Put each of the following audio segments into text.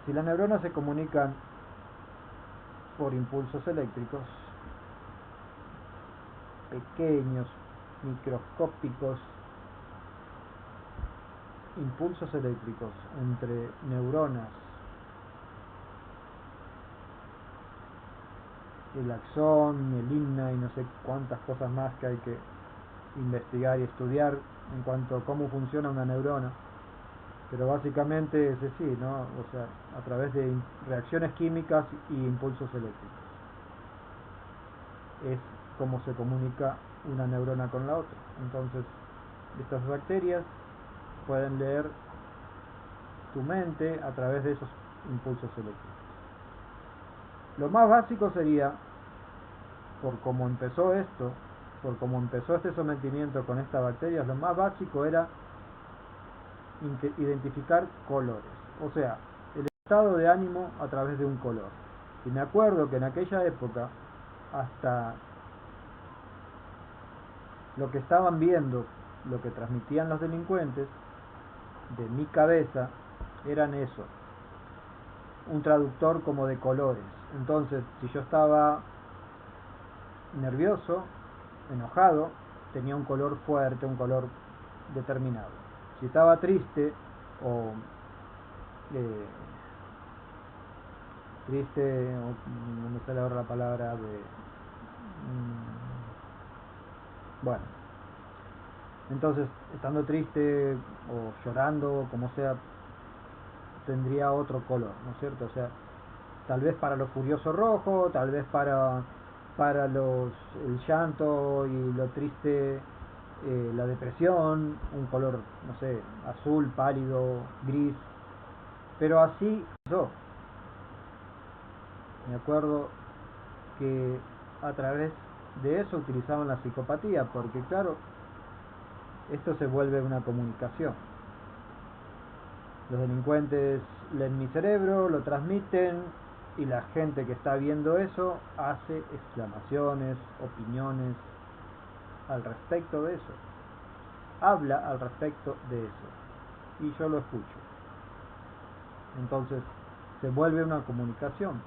Si las neuronas se comunican por impulsos eléctricos, pequeños, microscópicos impulsos eléctricos entre neuronas, el axón, el inna y no sé cuántas cosas más que hay que investigar y estudiar en cuanto a cómo funciona una neurona, pero básicamente es así, ¿no? O sea, a través de reacciones químicas y impulsos eléctricos es como se comunica una neurona con la otra. Entonces, estas bacterias pueden leer tu mente a través de esos impulsos eléctricos. Lo más básico sería, por cómo empezó esto, por cómo empezó este sometimiento con estas bacterias, lo más básico era identificar colores, o sea, el estado de ánimo a través de un color. Y me acuerdo que en aquella época, hasta lo que estaban viendo, lo que transmitían los delincuentes, de mi cabeza, eran eso, un traductor como de colores. Entonces, si yo estaba nervioso, enojado, tenía un color fuerte, un color determinado. Si estaba triste o no me sale ahora la palabra de bueno, entonces estando triste o llorando, como sea, tendría otro color, ¿no es cierto? O sea, tal vez para lo furioso rojo, tal vez para el llanto y lo triste, la depresión, un color, no sé, azul, pálido, gris, pero así yo. Me acuerdo que a través de eso utilizaban la psicopatía, porque claro, esto se vuelve una comunicación. Los delincuentes leen mi cerebro, lo transmiten y la gente que está viendo eso hace exclamaciones, opiniones al respecto de eso, habla al respecto de eso y yo lo escucho. Entonces se vuelve una comunicación.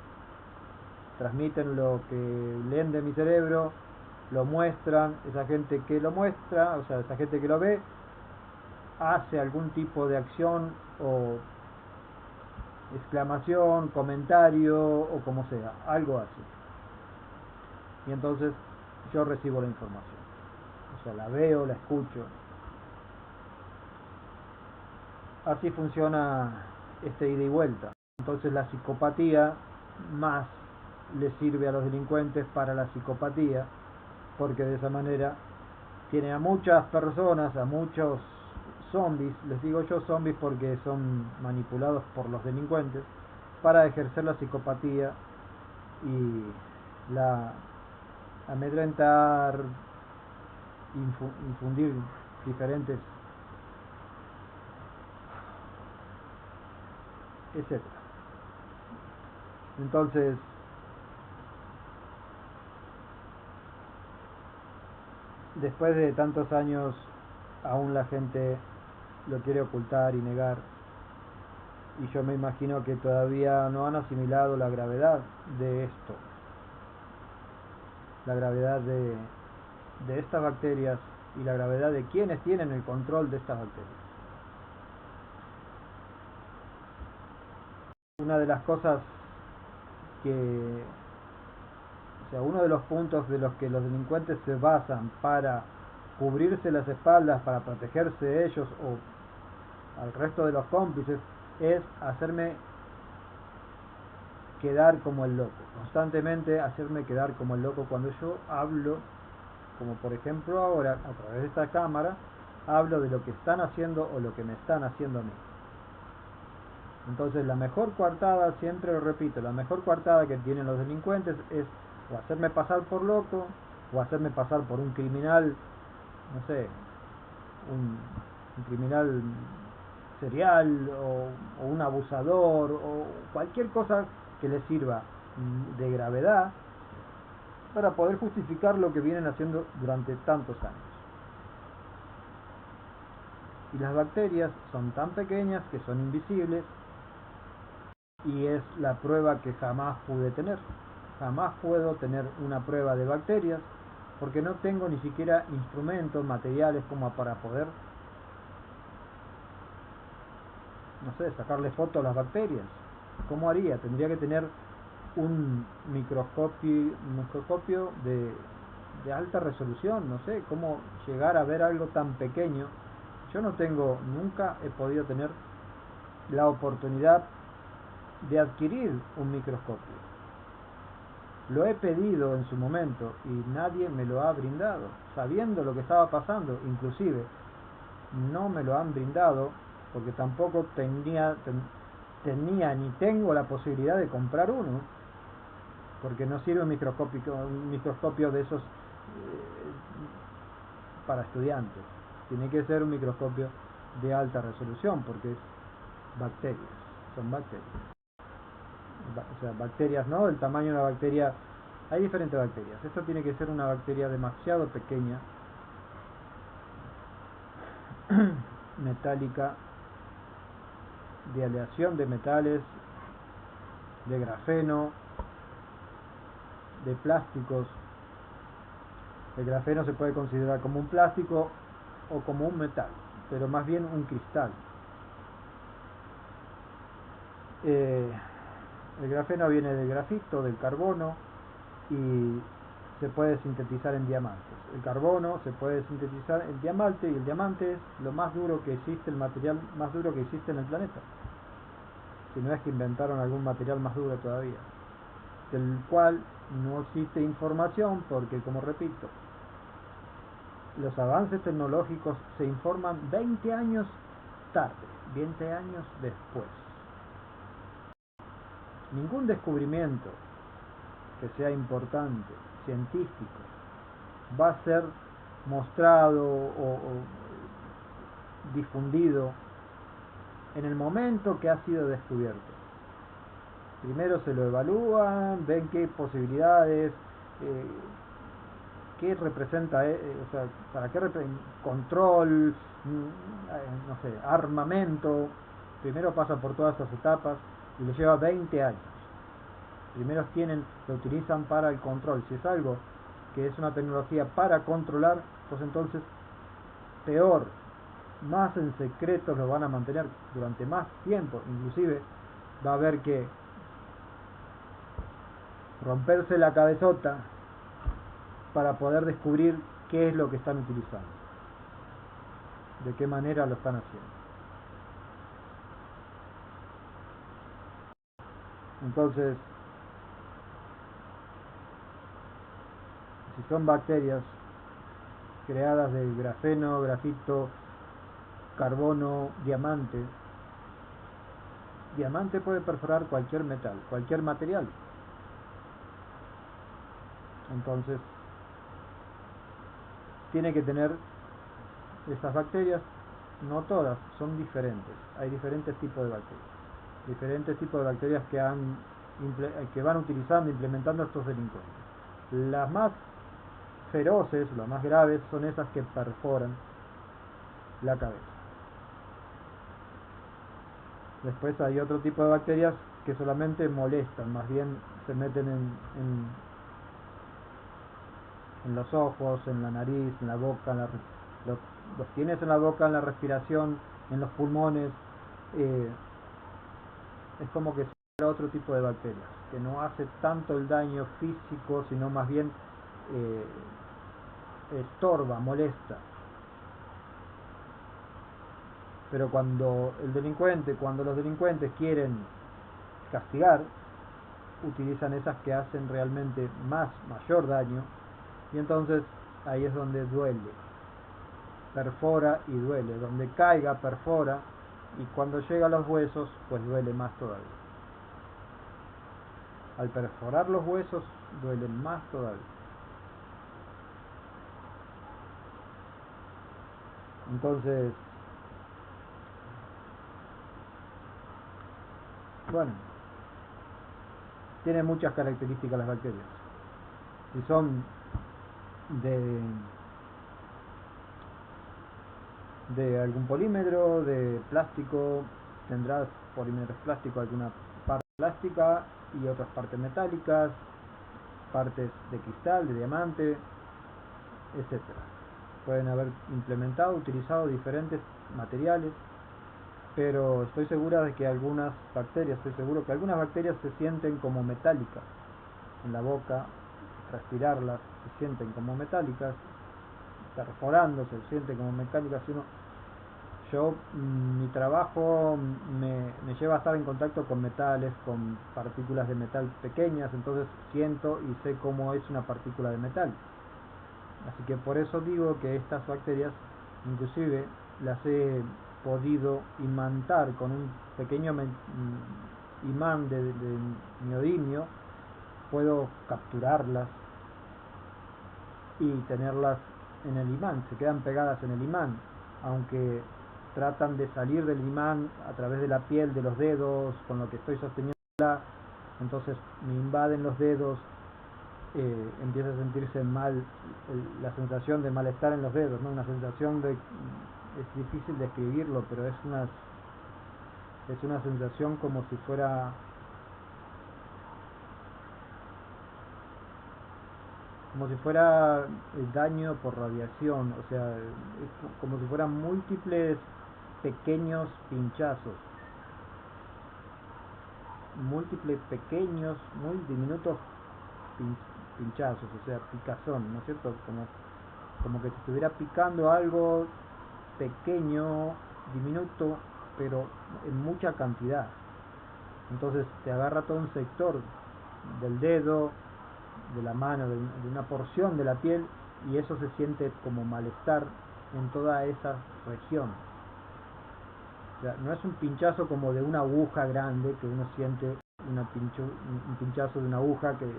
Transmiten lo que leen de mi cerebro, lo muestran, esa gente que lo muestra, o sea, esa gente que lo ve, hace algún tipo de acción o exclamación, comentario o como sea, algo así. Y entonces yo recibo la información. O sea, la veo, la escucho. Así funciona este ida y vuelta. Entonces la psicopatía más le sirve a los delincuentes para la psicopatía, porque de esa manera tiene a muchas personas, a muchos zombies, les digo yo zombies porque son manipulados por los delincuentes, para ejercer la psicopatía y la amedrentar, infundir diferentes, etc. Entonces, después de tantos años, aún la gente lo quiere ocultar y negar, y yo me imagino que todavía no han asimilado la gravedad de esto, la gravedad de estas bacterias y la gravedad de quienes tienen el control de estas bacterias. Una de las cosas que, o sea, uno de los puntos de los que los delincuentes se basan para cubrirse las espaldas, para protegerse ellos o al resto de los cómplices, es hacerme quedar como el loco, constantemente hacerme quedar como el loco cuando yo hablo, como por ejemplo ahora a través de esta cámara, hablo de lo que están haciendo o lo que me están haciendo a mí. Entonces la mejor coartada, siempre lo repito, la mejor coartada que tienen los delincuentes es o hacerme pasar por loco o hacerme pasar por un criminal, no sé, un criminal serial o un abusador o cualquier cosa que les sirva de gravedad para poder justificar lo que vienen haciendo durante tantos años. Y las bacterias son tan pequeñas que son invisibles y es la prueba que jamás pude tener. Jamás puedo tener una prueba de bacterias porque no tengo ni siquiera instrumentos, materiales como para poder, no sé, sacarle foto a las bacterias. ¿Cómo haría? Tendría que tener un microscopio de alta resolución, no sé, cómo llegar a ver algo tan pequeño. Yo no tengo, nunca he podido tener la oportunidad de adquirir un microscopio. Lo he pedido en su momento y nadie me lo ha brindado, sabiendo lo que estaba pasando. Inclusive no me lo han brindado porque tampoco tenía ni tengo la posibilidad de comprar uno, porque no sirve un microscopio de esos para estudiantes. Tiene que ser un microscopio de alta resolución porque es bacterias, son bacterias. O sea, bacterias, ¿no? El tamaño de una bacteria, hay diferentes bacterias. Esto tiene que ser una bacteria demasiado pequeña, metálica, de aleación de metales, de grafeno, de plásticos. El grafeno se puede considerar como un plástico o como un metal, pero más bien un cristal. El grafeno viene del grafito, del carbono, y se puede sintetizar en diamantes. El carbono se puede sintetizar en diamante, y el diamante es lo más duro que existe, el material más duro que existe en el planeta. Si no es que inventaron algún material más duro todavía, del cual no existe información porque, como repito, los avances tecnológicos se informan 20 años tarde, 20 años después. Ningún descubrimiento que sea importante, científico, va a ser mostrado o difundido en el momento que ha sido descubierto. Primero se lo evalúan, ven qué posibilidades, qué representa, o sea, para qué control, no sé, armamento. Primero pasa por todas esas etapas y le lleva 20 años. Primero lo utilizan para el control. Si es algo que es una tecnología para controlar, pues entonces peor, más en secreto lo van a mantener durante más tiempo. Inclusive va a haber que romperse la cabezota para poder descubrir qué es lo que están utilizando, de qué manera lo están haciendo. Entonces, si son bacterias creadas de grafeno, grafito, carbono, diamante puede perforar cualquier metal, cualquier material. Entonces, tiene que tener estas bacterias, no todas, son diferentes. Hay diferentes tipos de bacterias, que van utilizando, implementando estos delincuentes. Las más feroces, las más graves, son esas que perforan la cabeza. Después hay otro tipo de bacterias que solamente molestan, más bien se meten en los ojos, en la nariz, en la boca, los tienes en la boca, en la respiración, en los pulmones. Es como que sea otro tipo de bacterias, que no hace tanto el daño físico, sino más bien estorba, molesta. Pero cuando los delincuentes quieren castigar, utilizan esas que hacen realmente mayor daño, y entonces ahí es donde duele, perfora y duele, donde caiga perfora, y cuando llega a los huesos pues duele más todavía. Al perforar los huesos duele más todavía. Entonces, bueno, tienen muchas características las bacterias. Si son de algún polímero, de plástico, tendrás polímeros plásticos, alguna parte plástica y otras partes metálicas, partes de cristal, de diamante, etcétera. Pueden haber utilizado diferentes materiales, pero estoy seguro que algunas bacterias se sienten como metálicas en la boca, respirarlas, se sienten como metálicas, perforando, se sienten como metálicas. Mi trabajo me lleva a estar en contacto con metales, con partículas de metal pequeñas, entonces siento y sé cómo es una partícula de metal. Así que por eso digo que estas bacterias, inclusive las he podido imantar con un pequeño imán de neodimio, puedo capturarlas y tenerlas en el imán, se quedan pegadas en el imán, aunque tratan de salir del imán a través de la piel de los dedos con lo que estoy sosteniéndola, entonces me invaden los dedos, empieza a sentirse mal, la sensación de malestar en los dedos, ¿no? Una sensación es difícil describirlo, pero es una sensación como si fuera daño por radiación, o sea, es como si fueran múltiples pequeños pinchazos, múltiples pequeños, muy diminutos pinchazos, o sea, picazón, ¿no es cierto? Como que te estuviera picando algo pequeño, diminuto, pero en mucha cantidad. Entonces te agarra todo un sector del dedo, de la mano, de una porción de la piel, y eso se siente como malestar en toda esa región. O sea, no es un pinchazo como de una aguja grande, que uno siente un pinchazo de una aguja que es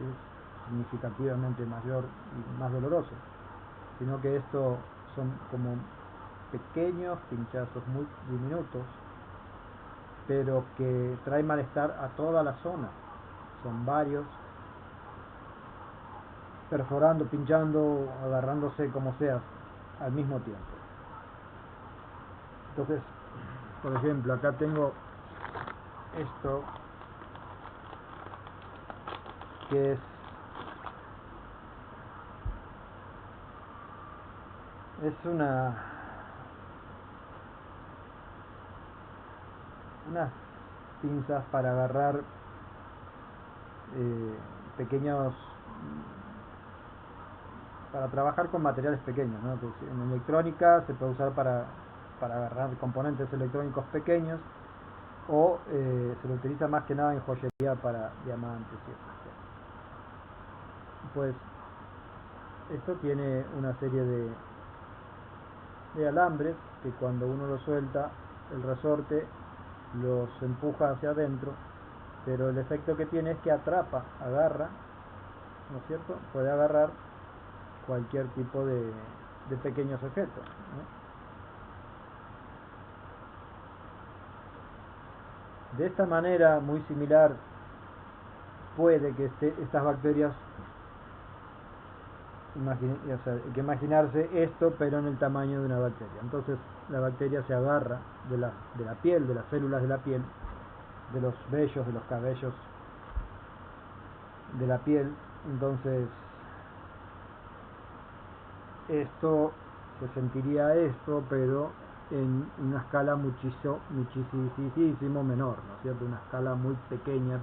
significativamente mayor y más doloroso, sino que esto son como pequeños pinchazos muy diminutos, pero que trae malestar a toda la zona. Son varios, perforando, pinchando, agarrándose como sea al mismo tiempo. Entonces, por ejemplo, acá tengo esto, que es unas pinzas para agarrar pequeños, para trabajar con materiales pequeños, ¿no? Pues en electrónica se puede usar para agarrar componentes electrónicos pequeños, o se lo utiliza más que nada en joyería para diamantes y eso. Pues esto tiene una serie de alambres que cuando uno lo suelta, el resorte los empuja hacia adentro, pero el efecto que tiene es que agarra, ¿no es cierto? Puede agarrar cualquier tipo de pequeños objetos, ¿no? De esta manera, muy similar, puede que estas bacterias, hay que imaginarse esto, pero en el tamaño de una bacteria. Entonces la bacteria se agarra de la piel, de las células de la piel, de los vellos, de los cabellos de la piel. Entonces esto se sentiría pero en una escala muchísimo menor, ¿no es cierto? Una escala muy pequeña,